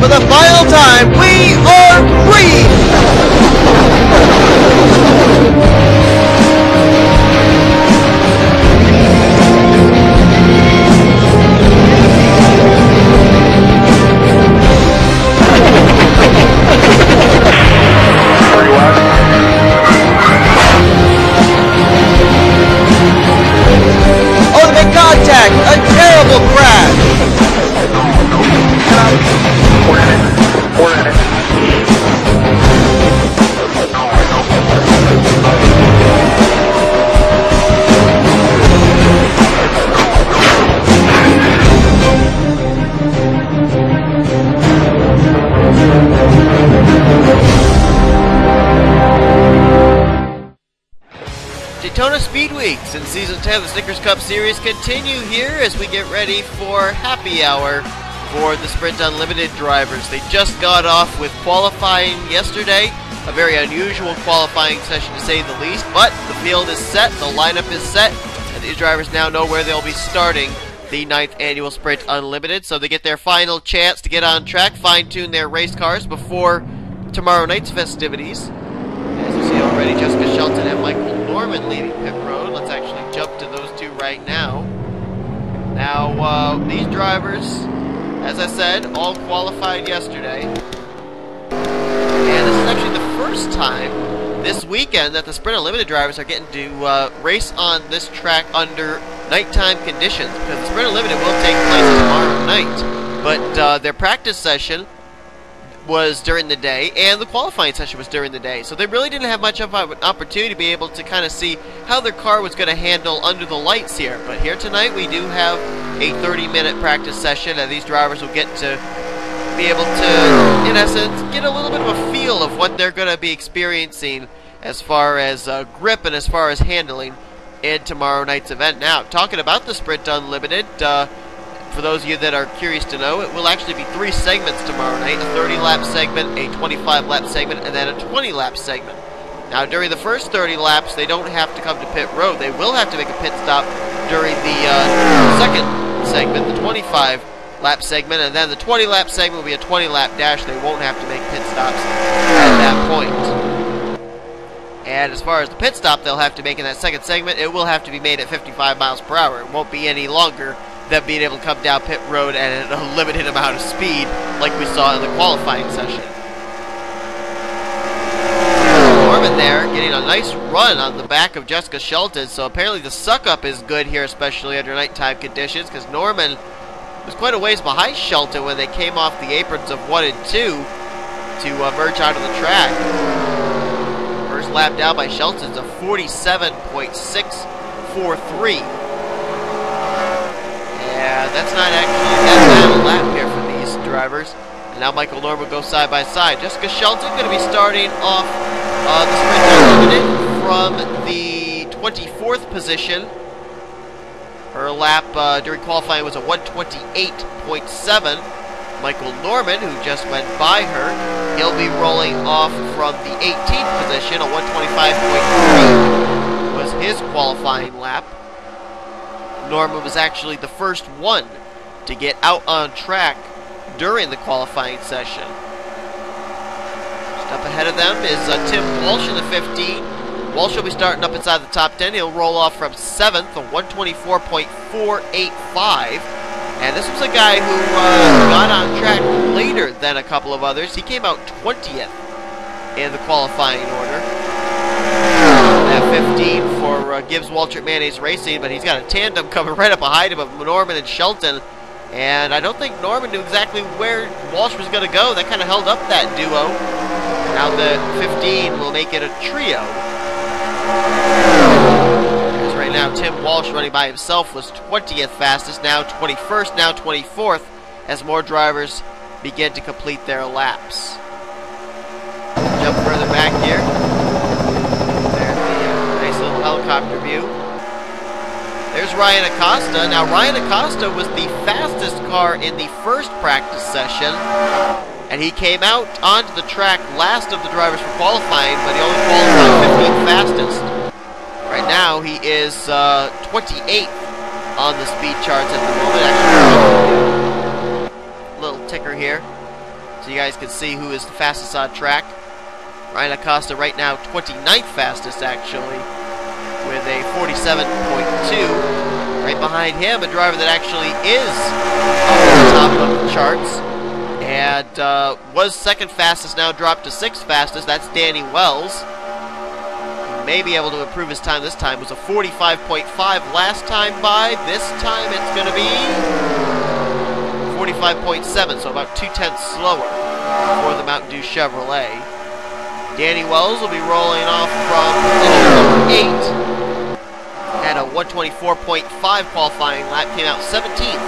for the final time, we are green! Ultimate contact! A terrible crash! We're in it. Daytona Speed Weeks in Season 10 of the Snickers Cup Series continue here as we get ready for happy hour for the Sprint Unlimited drivers. They just got off with qualifying yesterday, a very unusual qualifying session to say the least, but the field is set, the lineup is set, and these drivers now know where they'll be starting the 9th Annual Sprint Unlimited, so they get their final chance to get on track, fine-tune their race cars before tomorrow night's festivities. As you see already, Jessica Shelton and Michael Norman leading pit road. Let's actually jump to those two right now. Now, these drivers, as I said, all qualified yesterday. And this is actually the first time this weekend that the Sprint Unlimited drivers are getting to race on this track under nighttime conditions, because the Sprint Unlimited will take place tomorrow night. But their practice session was during the day, and the qualifying session was during the day. So they really didn't have much of an opportunity to be able to kind of see how their car was going to handle under the lights here. But here tonight we do have a 30-minute practice session, and these drivers will get to be able to, in essence, get a little bit of a feel of what they're going to be experiencing as far as grip and as far as handling in tomorrow night's event. Now, talking about the Sprint Unlimited, for those of you that are curious to know, it will actually be 3 segments tomorrow night, a 30-lap segment, a 25-lap segment, and then a 20-lap segment. Now, during the first 30 laps, they don't have to come to pit road. They will have to make a pit stop during the second segment, the 25-lap segment, and then the 20-lap segment will be a 20-lap dash. They won't have to make pit stops at that point. And as far as the pit stop they'll have to make in that second segment, it will have to be made at 55 miles per hour. It won't be any longer than being able to come down pit road at a limited amount of speed like we saw in the qualifying session. Norman there getting a nice run on the back of Jessica Shelton, so apparently the suck-up is good here, especially under nighttime conditions, because Norman was quite a ways behind Shelton when they came off the aprons of 1 and 2 to merge out of the track. First lap down by Shelton's a 47.643. Yeah, that's not actually that bad a lap here for these drivers. And now Michael Norman goes side by side. Jessica Shelton going to be starting off the Sprint Unlimited from the 24th position. Her lap during qualifying was a 128.7. Michael Norman, who just went by her, he'll be rolling off from the 18th position. A 125.3 was his qualifying lap. Norman was actually the first one to get out on track during the qualifying session. Just up ahead of them is Tim Walsh in the 15. Walsh will be starting up inside the top 10. He'll roll off from 7th, a 124.485. And this was a guy who got on track later than a couple of others. He came out 20th in the qualifying order. That 15 for Gibbs Waltrip Mayonnaise Racing, but he's got a tandem coming right up behind him of Norman and Shelton. And I don't think Norman knew exactly where Walsh was going to go. That kind of held up that duo. Now the 15 will make it a trio. As right now, Tim Walsh running by himself was 20th fastest, now 21st, now 24th, as more drivers begin to complete their laps. Jump further back here. There's the nice little helicopter view. There's Ryan Acosta. Now, Ryan Acosta was the fastest car in the first practice session, and he came out onto the track last of the drivers for qualifying, but he only qualified 15th fastest. Right now, he is 28th on the speed charts at the moment. Actually, little ticker here. so you guys can see who is the fastest on track. Ryan Acosta right now 29th fastest, actually, with a 47.2. Right behind him, a driver that actually is on the top of the charts, and was second fastest, now dropped to sixth fastest. That's Danny Wells. He may be able to improve his time this time. It was a 45.5 last time by. This time it's going to be 45.7, so about 2/10 slower for the Mountain Dew Chevrolet. Danny Wells will be rolling off from position number 8. Had a 124.5 qualifying lap, came out 17th.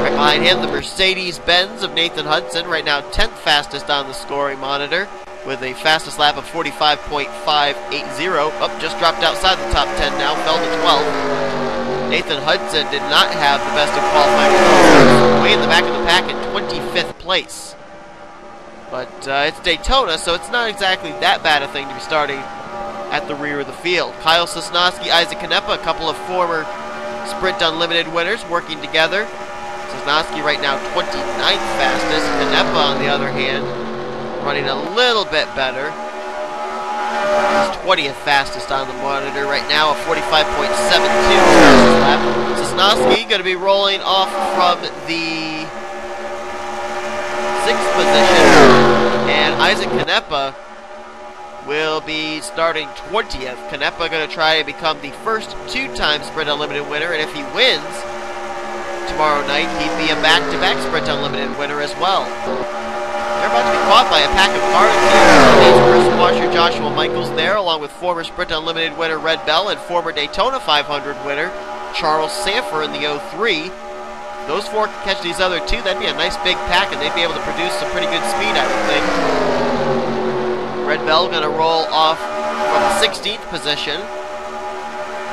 Right behind him, the Mercedes-Benz of Nathan Hudson, right now 10th fastest on the scoring monitor, with a fastest lap of 45.580. Oh, just dropped outside the top 10 now, fell to 12th. Nathan Hudson did not have the best of qualifying results. Way in the back of the pack in 25th place. But it's Daytona, so it's not exactly that bad a thing to be starting at the rear of the field. Kyle Sosnowski, Isaac Canepa, a couple of former Sprint Unlimited winners working together. Sosnowski right now 29th fastest. Canepa, on the other hand, running a little bit better. He's 20th fastest on the monitor right now, a 45.72 fastest lap. Sosnowski going to be rolling off from the 6th position, and Isaac Canepa will be starting 20th. Canepa going to try to become the first two-time Sprint Unlimited winner, and if he wins tomorrow night, he'd be a back-to-back Sprint Unlimited winner as well. They're about to be caught by a pack of cars here. Chris Washer, Joshua Michaels there, along with former Sprint Unlimited winner Red Bell and former Daytona 500 winner Charles Sanford in the 03. Those four can catch these other two. That'd be a nice big pack, and they'd be able to produce some pretty good speed, I would think. Red Bell going to roll off from the 16th position.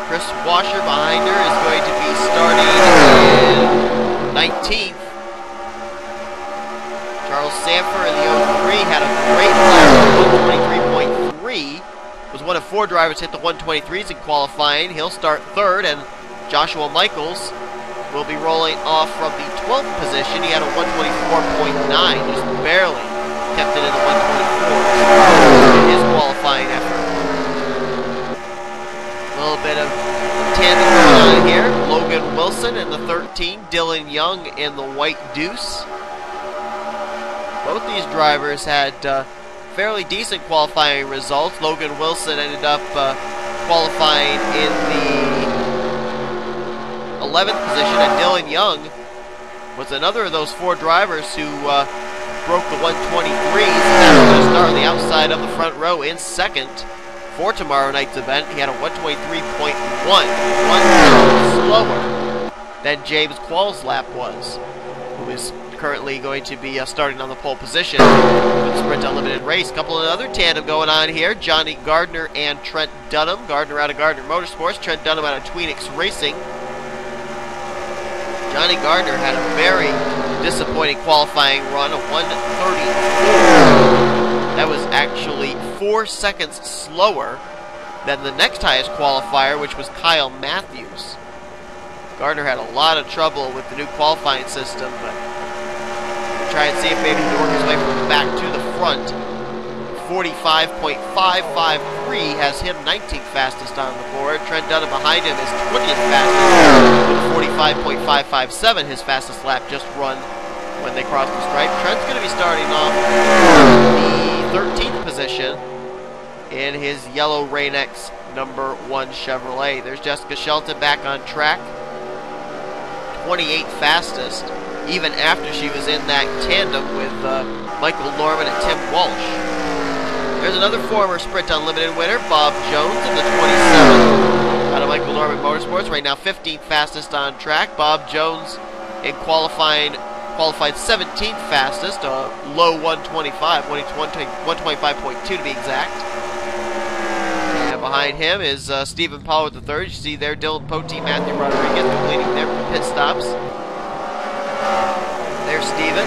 Chris Washer behind her is going to be starting in 19th. Charles Sanford in the 03 had a great lap of 123.3. Was one of four drivers hit the 123s in qualifying. He'll start third, and Joshua Michaels will be rolling off from the 12th position. He had a 124.9, just barely kept it in the 124 in his qualifying effort. A little bit of tandem going on here. Logan Wilson in the 13, Dylan Young in the white Deuce. Both these drivers had fairly decent qualifying results. Logan Wilson ended up qualifying in the 11th position, and Dylan Young was another of those four drivers who broke the 123s. Now going to start on the outside of the front row in second for tomorrow night's event. He had a 123.1, 1 slower than James Quall's lap was, who is currently going to be starting on the pole position for the Sprint Unlimited race. Couple of other tandem going on here. Johnny Gardner and Trent Dunham. Gardner out of Gardner Motorsports, Trent Dunham out of Tweenix Racing. Johnny Gardner had a very disappointing qualifying run, a 134. That was actually 4 seconds slower than the next highest qualifier, which was Kyle Matthews. Gardner had a lot of trouble with the new qualifying system, but we'll try and see if maybe he can work his way from the back to the front. 45.553 has him 19th fastest on the board. Trent Dunham behind him is 20th fastest with 45.557, his fastest lap just run when they crossed the stripe. Trent's going to be starting off the 13th position in his yellow Rain-X number 1 Chevrolet. There's Jessica Shelton back on track, 28th fastest, even after she was in that tandem with Michael Norman and Tim Walsh. There's another former Sprint Unlimited winner, Bob Jones in the 27th out of Michael Norman Motorsports, right now 15th fastest on track. Bob Jones in qualified 17th fastest, a low 125, 125.2 to be exact. And behind him is Stephen Pollard III. You see there Dylan Pote, Matthew Rodriguez completing their pit stops. There's Stephen.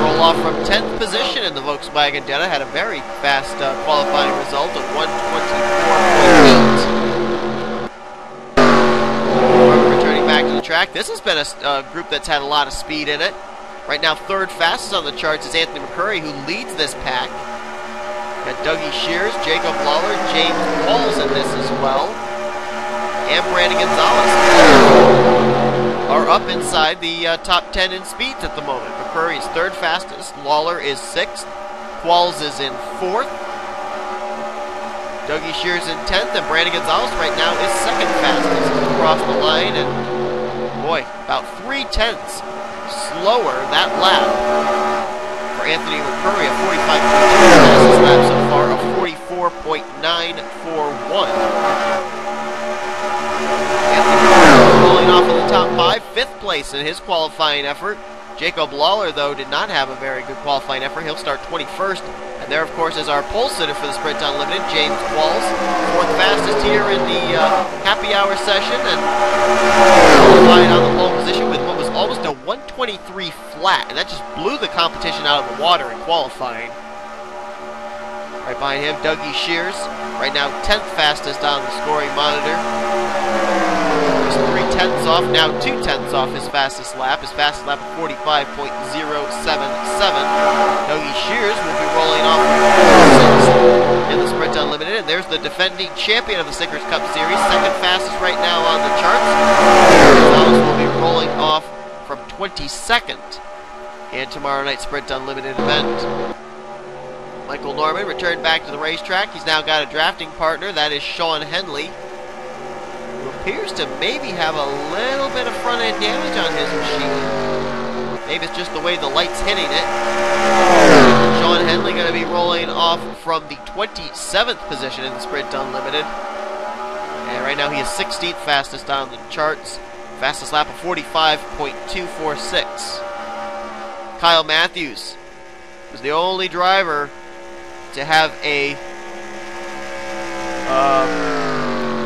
Roll off from 10th position in the Volkswagen Jetta. Had a very fast qualifying result of 124.8. Returning back to the track. This has been a group that's had a lot of speed in it. Right now, third fastest on the charts is Anthony McCurry, who leads this pack. Got Dougie Shears, Jacob Lawler, James Walls in this as well. And Brandon Gonzalez are up inside the top 10 in speeds at the moment. McCurry is third fastest, Lawler is sixth, Qualls is in fourth, Dougie Shears in 10th, and Brandon Gonzalez right now is second fastest across the line, and boy, about 3/10 slower that lap for Anthony McCurry, a 45.2 fastest lap so far, a 44.941. Anthony McCurry rolling off in the top 5, 5th place in his qualifying effort. Jacob Lawler, though, did not have a very good qualifying effort. He'll start 21st. And there, of course, is our pole sitter for the Sprint Unlimited, James Walls. 4th fastest here in the happy hour session, and qualifying on the pole position with what was almost a 123 flat. And that just blew the competition out of the water in qualifying. Right behind him, Dougie Shears. Right now, 10th fastest on the scoring monitor. 3/10 off, now 2/10 off his fastest lap. His fastest lap of 45.077. Dougie Shears will be rolling off 6th in the Sprint Unlimited. And there's the defending champion of the Snickers Cup Series, second fastest right now on the charts. Gonzalez will be rolling off from 22nd in tomorrow night's Sprint Unlimited event. Michael Norman returned back to the racetrack. He's now got a drafting partner. That is Sean Henley, who appears to maybe have a little bit of front-end damage on his machine. Maybe it's just the way the light's hitting it. Sean Henley going to be rolling off from the 27th position in the Sprint Unlimited. And right now he is 16th fastest on the charts. Fastest lap of 45.246. Kyle Matthews was the only driver to have a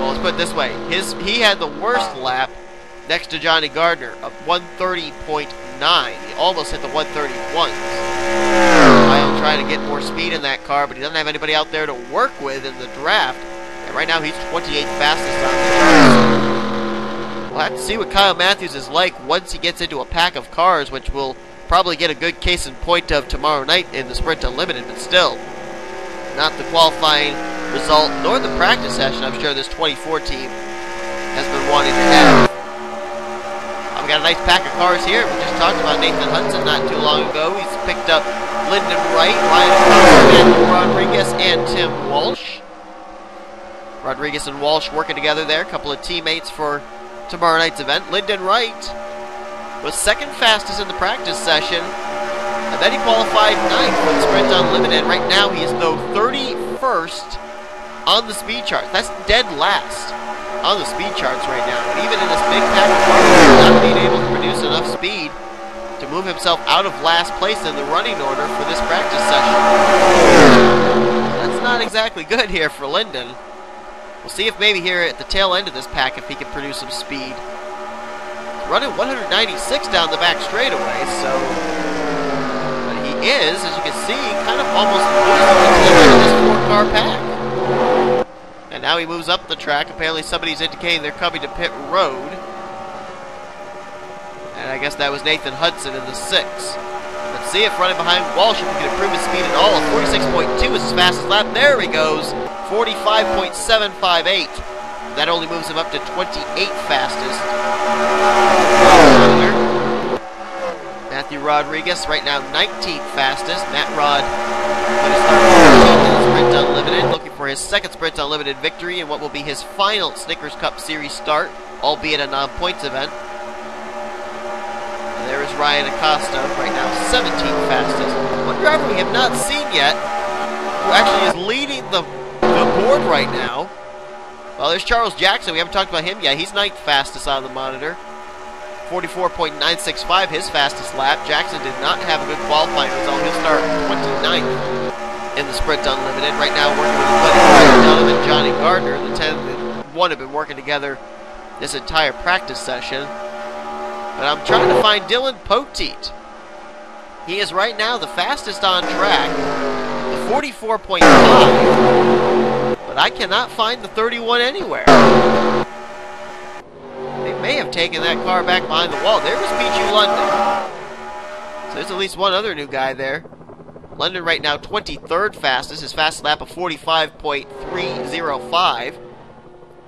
well, let's put it this way. He had the worst lap next to Johnny Gardner of 130.9. He almost hit the 131s. Kyle trying to get more speed in that car, but he doesn't have anybody out there to work with in the draft. And right now he's 28th fastest on the charts. We'll have to see what Kyle Matthews is like once he gets into a pack of cars, which we'll probably get a good case in point of tomorrow night in the Sprint Unlimited, but still, not the qualifying result nor the practice session I'm sure this 24 team has been wanting to have. We got a nice pack of cars here. We just talked about Nathan Hudson not too long ago. He's picked up Lyndon Wright, Ryan Acosta, Rodriguez, and Tim Walsh. Rodriguez and Walsh working together there. A couple of teammates for tomorrow night's event. Lyndon Wright was second fastest in the practice session, and then he qualified 9th for the Sprint Unlimited. Right now he is, though, 31st on the speed chart. That's dead last on the speed charts right now. And even in this big pack of cars, he's not being able to produce enough speed to move himself out of last place in the running order for this practice session. That's not exactly good here for Lyndon. We'll see if maybe here at the tail end of this pack if he can produce some speed. Running 196 down the back straightaway, so but he is, as you can see, kind of almost losing the team in this 4-car pack. And now he moves up the track. Apparently somebody's indicating they're coming to pit road. And I guess that was Nathan Hudson in the 6. Let's see if running behind Walsh, if he can improve his speed at all. 46.2 is his fastest lap. There he goes. 45.758. That only moves him up to 28th fastest. Matthew Rodriguez right now 19th fastest. Matt Rod going to start 14th in the Sprint Unlimited, looking for his second Sprint Unlimited victory in what will be his final Snickers Cup Series start, albeit a non-points event. And there is Ryan Acosta right now 17th fastest. One driver we have not seen yet, who actually is leading the board right now. Well, there's Charles Jackson. We haven't talked about him yet. He's 9th fastest on the monitor. 44.965, his fastest lap. Jackson did not have a good qualifying result. He'll start 29th in the Sprint Unlimited. Right now working with his buddy Donovan Johnny Gardner. The 10 and 1 have been working together this entire practice session. But I'm trying to find Dylan Poteet. He is right now the fastest on track. The 44.5. But I cannot find the 31 anywhere. They may have taken that car back behind the wall. There was Pichu London. There's at least one other new guy there. London right now 23rd fastest. His fastest lap of 45.305.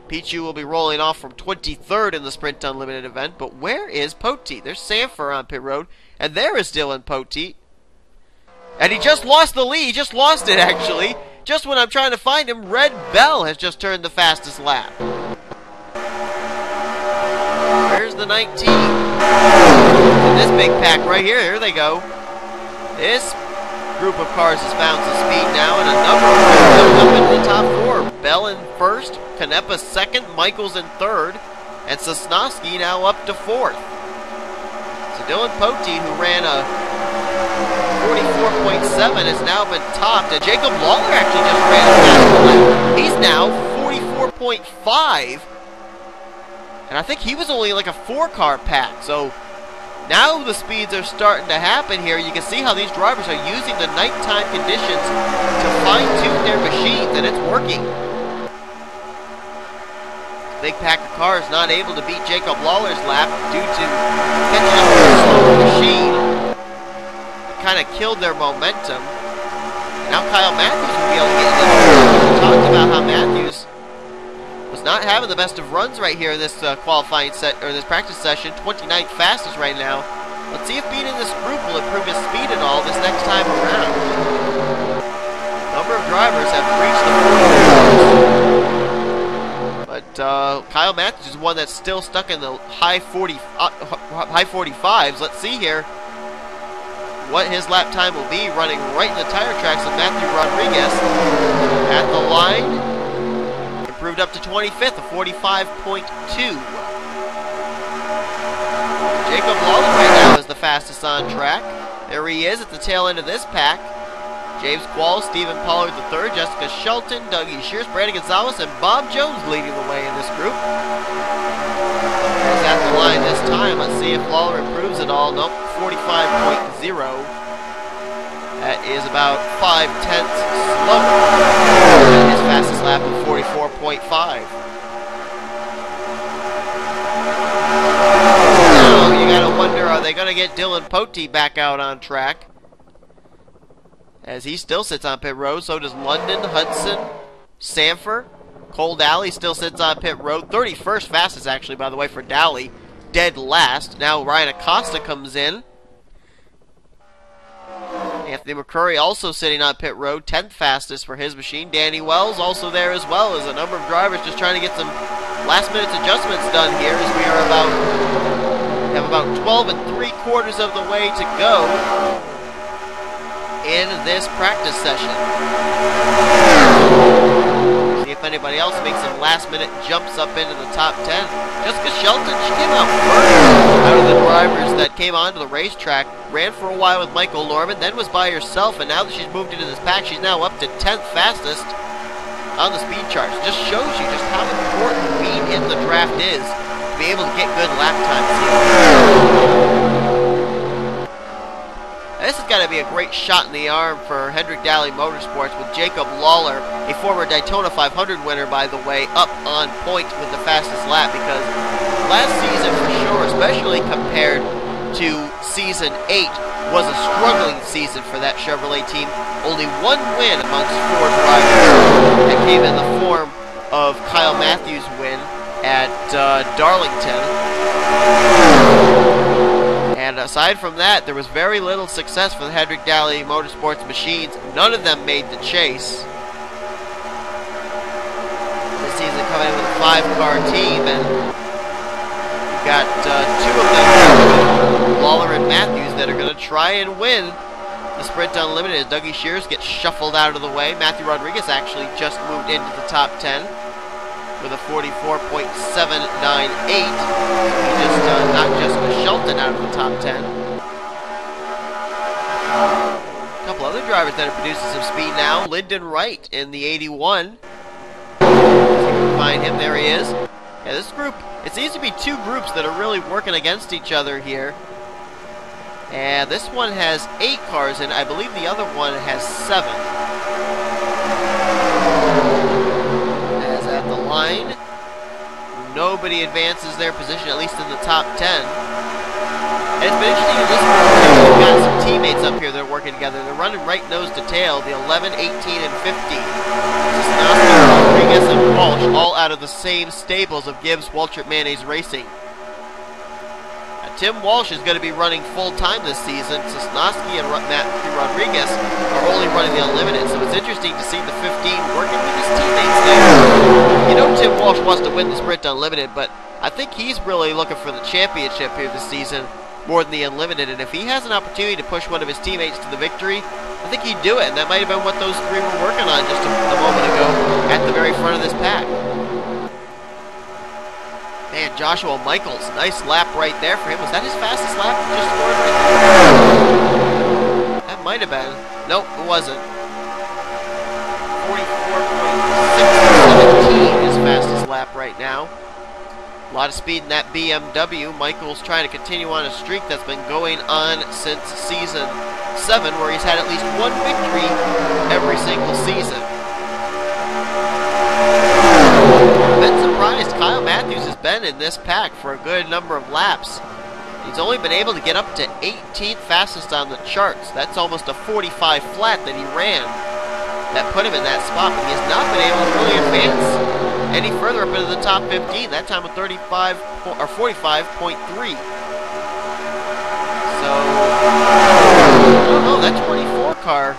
Pichu will be rolling off from 23rd in the Sprint Unlimited event. But where is Poteet? There's Sanford on pit road. And there is Dylan Poteet. And he just lost the lead. He just lost it, actually. Just when I'm trying to find him, Red Bell has just turned the fastest lap. Where's the 19? In this big pack right here. Here they go. This group of cars has found some speed now, and a number of cars have up into the top 4. Bell in first, Canepa second, Michaels in third, and Sosnowski now up to 4th. So Dylan Poteet, who ran a 44.7, has now been topped, and Jacob Lawler actually just ran a fast lap. He's now 44.5, and I think he was only like a 4-car pack, so now the speeds are starting to happen here. You can see how these drivers are using the nighttime conditions to fine-tune their machines, and it's working. Big pack of cars not able to beat Jacob Lawler's lap due to catching up with a slower machine. It kind of killed their momentum. Now Kyle Matthews will be able to get in there. We talked about how Matthews was not having the best of runs right here in this qualifying set, or this practice session. 29th fastest right now. Let's see if beating this group will improve his speed at all this next time around. A number of drivers have reached the 40s, but Kyle Matthews is one that's still stuck in the high 45s. Let's see here what his lap time will be, running right in the tire tracks of Matthew Rodriguez at the line. Improved up to 25th, a 45.2. Jacob Lawler right now is the fastest on track. There he is at the tail end of this pack. James Quall, Stephen Pollard III, Jessica Shelton, Dougie Shears, Brandon Gonzalez, and Bob Jones leading the way in this group. He's at the line this time. Let's see if Lawler improves at all. Nope, 45.0. That is about 5/10 slower than his fastest lap of 44.5. Now you gotta wonder, are they gonna get Dylan Poteet back out on track? As he still sits on pit road, so does London, Hudson, Sanford. Cole Dally still sits on pit road. 31st fastest, actually, by the way, for Dally. Dead last. Now Ryan Acosta comes in. Anthony McCurry also sitting on pit road, 10th fastest for his machine. Danny Wells also there as well, as a number of drivers just trying to get some last-minute adjustments done here, as we are have about 12 3/4 of the way to go in this practice session. See if anybody else makes some last-minute jumps up into the top 10. Jessica Shelton, she came out first out of the drivers that came onto the racetrack. Ran for a while with Michael Norman, then was by herself, and now that she's moved into this pack, she's now up to 10th fastest on the speed charts. Just shows you just how important being in the draft is to be able to get good lap times here. This has got to be a great shot in the arm for Hendrick Daly Motorsports, with Jacob Lawler, a former Daytona 500 winner, by the way, up on point with the fastest lap, because last season, for sure, especially compared to season 8, was a struggling season for that Chevrolet team. Only one win amongst 4 drivers that came in the form of Kyle Matthews' win at Darlington. And aside from that, there was very little success for the Hendrick Daly Motorsports machines. None of them made the chase. This season coming in with a 5-car team, and you've got 2 of them, Lawler and Matthews, that are going to try and win the Sprint Unlimited. As Dougie Shears gets shuffled out of the way. Matthew Rodriguez actually just moved into the top 10 with a 44.798. He just knocked Jessica Shelton out of the top 10. A couple other drivers that are producing some speed now. Lyndon Wright in the 81. See if we can find him. There he is. Yeah, this group, it seems to be 2 groups that are really working against each other here. And this one has 8 cars, and I believe the other one has 7. As at the line, nobody advances their position, at least in the top 10. And it's been interesting in this group. We've got some teammates up here that are working together. They're running right nose to tail, the 11, 18, and 15. Snickers, Rodriguez, and Walsh, all out of the same stables of Gibbs, Waltrip Mayonnaise Racing. Tim Walsh is going to be running full-time this season. Sosnowski and Matthew Rodriguez are only running the Unlimited, so it's interesting to see the 15 working with his teammates there. You know Tim Walsh wants to win the Sprint Unlimited, but I think he's really looking for the championship here this season more than the Unlimited, and if he has an opportunity to push one of his teammates to the victory, I think he'd do it, and that might have been what those three were working on just a moment ago at the very front of this pack. Man, Joshua Michaels, nice lap right there for him. Was that his fastest lap? Just scored right there? That might have been. Nope, it wasn't. 44.617 his fastest lap right now. A lot of speed in that BMW. Michaels trying to continue on a streak that's been going on since season 7, where he's had at least one victory every single season. Been surprised. Kyle Matthews has been in this pack for a good number of laps. He's only been able to get up to 18th fastest on the charts. That's almost a 45 flat that he ran that put him in that spot, but he has not been able to really advance any further up into the top 15. That time of 45 or 45.3. So I don't know, that 24 car.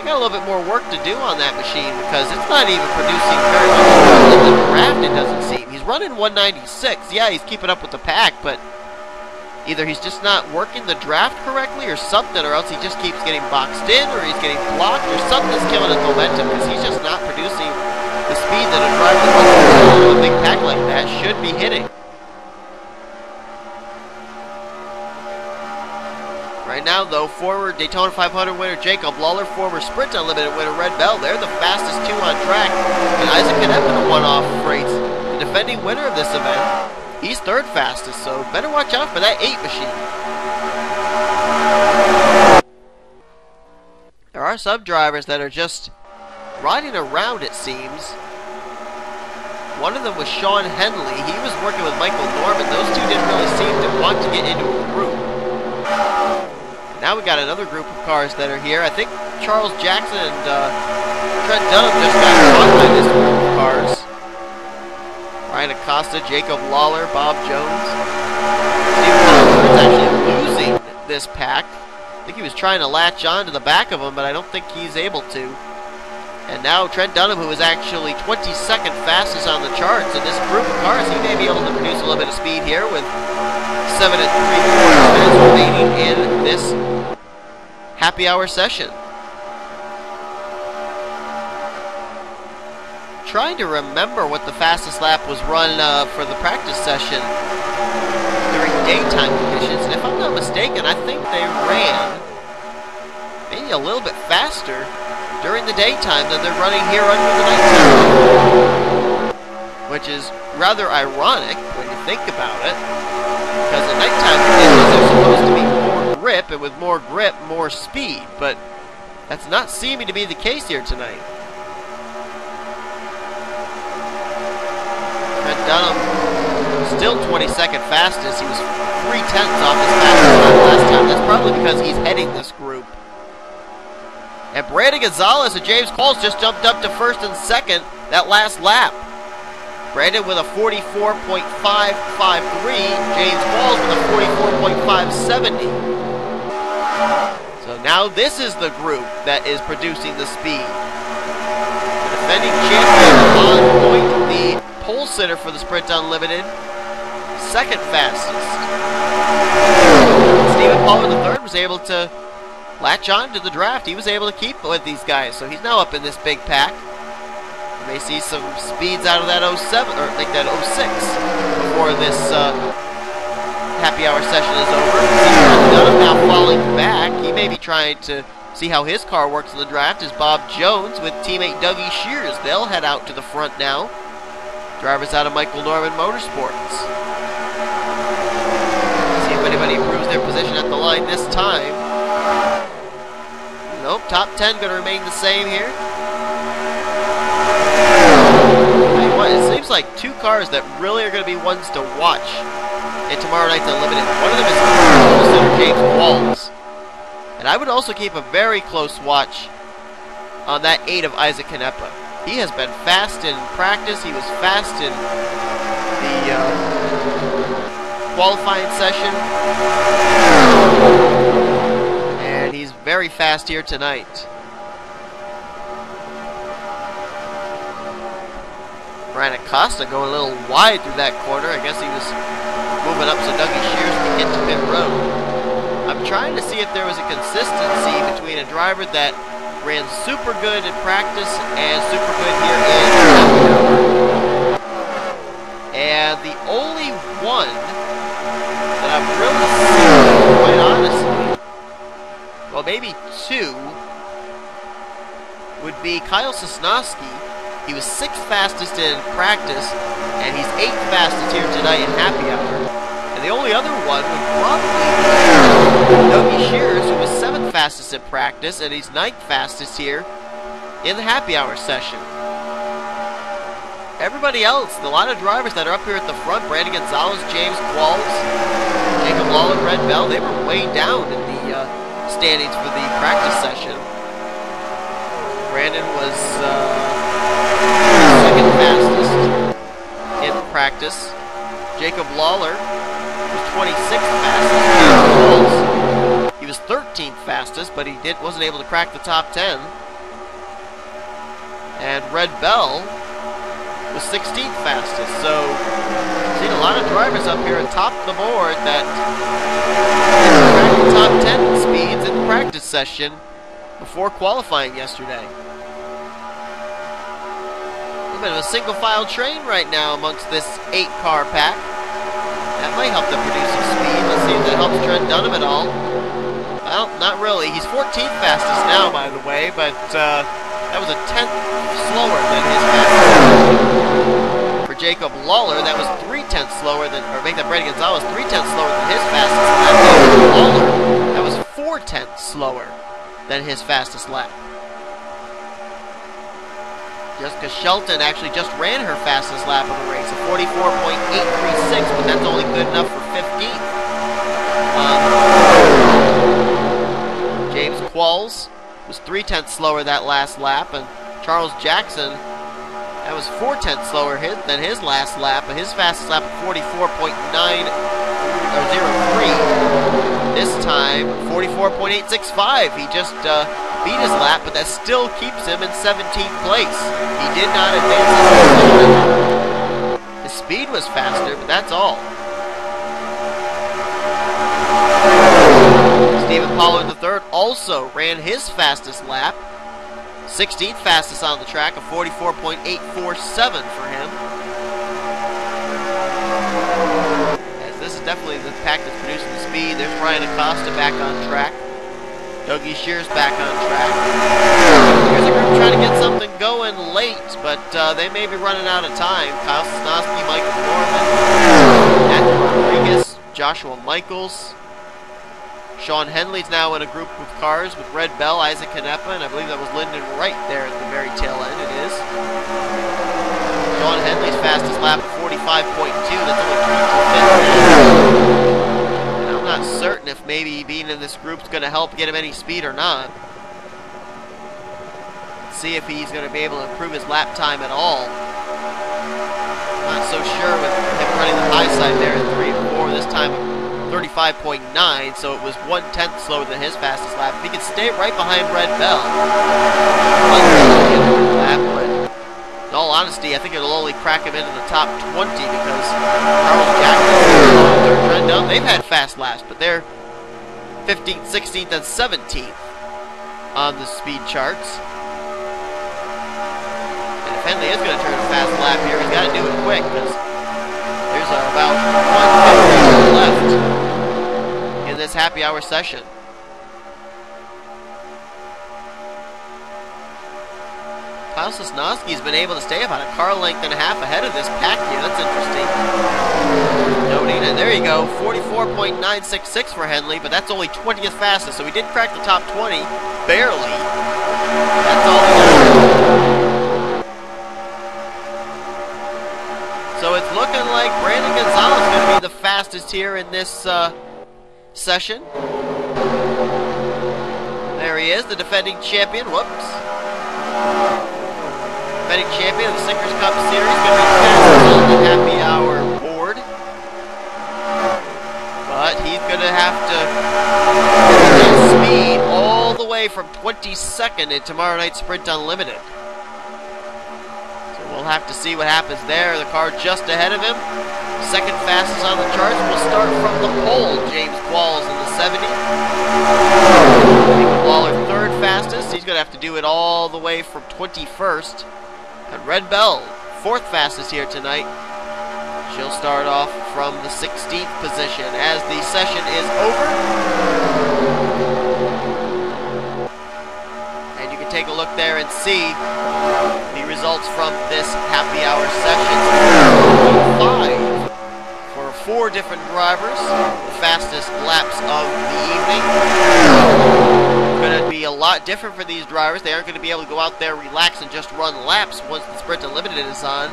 We got a little bit more work to do on that machine because it's not even producing very much in the draft, it doesn't seem. He's running 196. Yeah, he's keeping up with the pack, but either he's just not working the draft correctly or something, or else he just keeps getting boxed in, or he's getting blocked, or something's killing his momentum because he's just not producing the speed that a driver with a big pack like that should be hitting. Right now, though, former Daytona 500 winner Jacob Lawler, former Sprint Unlimited winner Red Bell, they're the fastest two on track. And Isaac Canepa won off freights, the defending winner of this event. He's third fastest, so better watch out for that 8 machine. There are some drivers that are just riding around, it seems. One of them was Sean Henley. He was working with Michael Norman. Those two didn't really seem to want to get into a group. Now we got another group of cars that are here. I think Charles Jackson and Trent Dunham just got caught by this group of cars. Ryan Acosta, Jacob Lawler, Bob Jones. Steve Collins actually losing this pack. I think he was trying to latch on to the back of him, but I don't think he's able to. And now Trent Dunham, who is actually 22nd fastest on the charts in this group of cars, he may be able to produce a little bit of speed here with 7 3/4 minutes remaining in this happy hour session. Trying to remember what the fastest lap was run for the practice session during daytime conditions, and if I'm not mistaken, I think they ran maybe a little bit faster during the daytime than they're running here under the nighttime, which is rather ironic when you think about it, because at nighttime conditions are supposed to be more grip, and with more grip, more speed, but that's not seeming to be the case here tonight. Trent Dunham still 22nd fastest. He was 3/10 off his fastest lap last time. That's probably because he's heading this group. And Brandon Gonzalez and James Qualls just jumped up to first and second that last lap. Brandon with a 44.553, James Qualls with a 44.570. So now this is the group that is producing the speed. The defending champion on point, the pole sitter for the Sprint Unlimited, second fastest. Stephen Pollard III was able to latch on to the draft. He was able to keep with these guys, so he's now up in this big pack. You may see some speeds out of that 07, or like that 06, before this happy hour session is over. Dunham now falling back. He may be trying to see how his car works in the draft. Is Bob Jones with teammate Dougie Shears. They'll head out to the front now. Drivers out of Michael Norman Motorsports. See if anybody improves their position at the line this time. Nope, top 10 going to remain the same here. Tell you what, it seems like two cars that really are going to be ones to watch in tomorrow night's Unlimited. One of them is Center James Walls. And I would also keep a very close watch on that 8 of Isaac Canepa. He has been fast in practice. He was fast in the qualifying session. And he's very fast here tonight. Ryan Acosta going a little wide through that corner. I guess he was moving up so Dougie Shears could get to pit road. I'm trying to see if there was a consistency between a driver that ran super good in practice and super good here in happy hour. And the only one that I've really seen, quite honestly, well, maybe 2, would be Kyle Sosnowski. He was 6th fastest in practice, and he's 8th fastest here tonight in happy hour. And the only other one would probably be Dougie Shears, who was 7th fastest in practice, and he's 9th fastest here in the happy hour session. Everybody else, a lot of drivers that are up here at the front, Brandon Gonzalez, James Qualls, Jacob Lawler, Red Bell, they were way down in the standings for the practice session. Brandon was 2nd fastest in practice. Jacob Lawler was 26th fastest. He was 13th fastest, but he wasn't able to crack the top 10. And Red Bell was 16th fastest. So, seen a lot of drivers up here at top of the board that cracked the top 10 speeds in the practice session before qualifying yesterday. A bit of a single file train right now amongst this 8-car pack. That might help them produce some speed. Let's see if that helps Trent Dunham at all. Well, not really. He's 14th fastest now, by the way, but that was a 10th slower than his fastest. For Jacob Lawler, that was 3/10 slower than, or make that Brandon Gonzalez 3/10 slower than his fastest. And that Jacob Lawler, that was 4/10 slower than his fastest lap. Jessica Shelton actually just ran her fastest lap of the race, a 44.836, but that's only good enough for 15th. James Qualls was 3/10 slower that last lap, and Charles Jackson, that was 4/10 slower than his last lap, but his fastest lap of 44.903. This time, 44.865. He just beat his lap, but that still keeps him in 17th place. He did not advance his speed was faster, but that's all. Stephen Pollard III also ran his fastest lap. 16th fastest on the track, a 44.847 for him. As this is definitely the pack that's producing the speed. There's Ryan Acosta back on track. Dougie Shears back on track. Here's a group trying to get something going late, but they may be running out of time. Kyle Sosnowski, Michael Norman, Matthew Rodriguez, Joshua Michaels. Sean Henley's now in a group with cars with Red Bell, Isaac Canepa, and I believe that was Lyndon Wright there at the very tail end. It is. Sean Henley's fastest lap of 45.2. That's only 3 and I'm not certain if maybe being in this group is going to help get him any speed or not. Let's see if he's going to be able to improve his lap time at all. I'm not so sure with him running the high side there at 3 and 4 this time. 35.9, so it was 1/10 slower than his fastest lap. If he could stay right behind Red Bell, but in all honesty, I think it'll only crack him into the top 20 because Charles Jackson and Trent Dunham, they've had fast laps, but they're 15th, 16th, and 17th on the speed charts. And if Henley is going to turn a fast lap here, he's got to do it quick because there's about 1:50 left in this happy hour session. Kyle Sosnowski's been able to stay about a car length and a half ahead of this pack here. That's interesting. Noting, and there you go, 44.966 for Henley, but that's only 20th fastest, so he did crack the top 20, barely. That's all he got. So it's looking like Brandon Gonzalez is going to be the fastest here in this session. There he is, the defending champion. Whoops. Defending champion of the Snickers Cup Series. Going to be fastest on the happy hour board. But he's going to have to get speed all the way from 22nd in tomorrow night's Sprint Unlimited. So we'll have to see what happens there. The car just ahead of him. Second fastest on the charts. We'll start from the pole. James Qualls in the 70. James Waller third fastest. He's going to have to do it all the way from 21st. And Red Bell, fourth fastest here tonight. She'll start off from the 16th position as the session is over. And you can take a look there and see the results from this happy hour session. 5 for 4 different drivers, the fastest laps of the evening. It's going to be a lot different for these drivers. They aren't going to be able to go out there, relax, and just run laps once the Sprint Unlimited is on.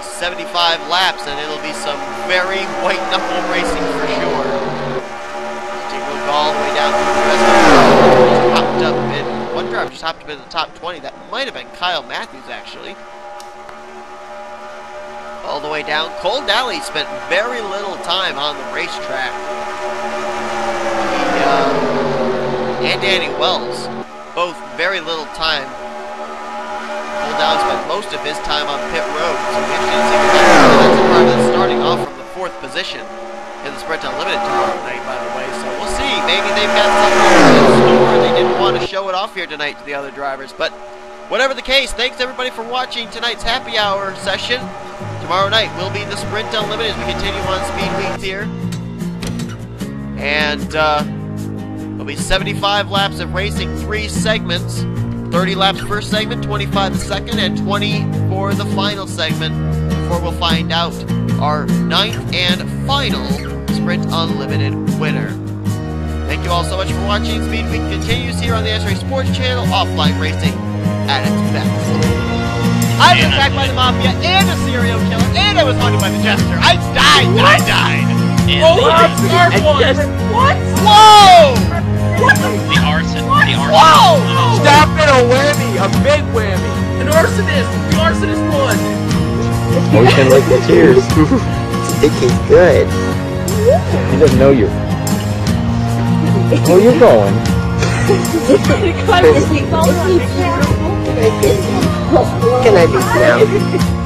75 laps, and it'll be some very white-knuckle racing for sure. Take a look all the way down through the rest of the hopped up in, one driver just hopped up in the top 20. That might have been Kyle Matthews, actually. All the way down. Cole Daly spent very little time on the racetrack. And Danny Wells, both very little time. Cole Daly spent most of his time on pit road, so we actually see what happens. That's a driver that's starting off from the 4th position in the Sprint Unlimited tomorrow night, by the way. So we'll see. Maybe they've got something in store. They didn't want to show it off here tonight to the other drivers. But whatever the case, thanks everybody for watching tonight's happy hour session. Tomorrow night will be the Sprint Unlimited as we continue on Speed Weeks here. And there'll be 75 laps of racing, 3 segments. 30 laps per segment, 25 the second, and 20 for the final segment before we'll find out our 9th and final Sprint Unlimited winner. Thank you all so much for watching. Speed Week continues here on the NNSCRA Sports Channel, offline racing at its best. I was attacked by the Mafia and a serial killer, and I was haunted by the Jester. I died! I died! What? Whoa! What the The arson. What? The arson. Whoa! Stop it, a whammy! A big whammy! An arsonist! The arsonist won! Motion like the tears. Sticky good. He doesn't know you. Oh, you're going. Can I be now?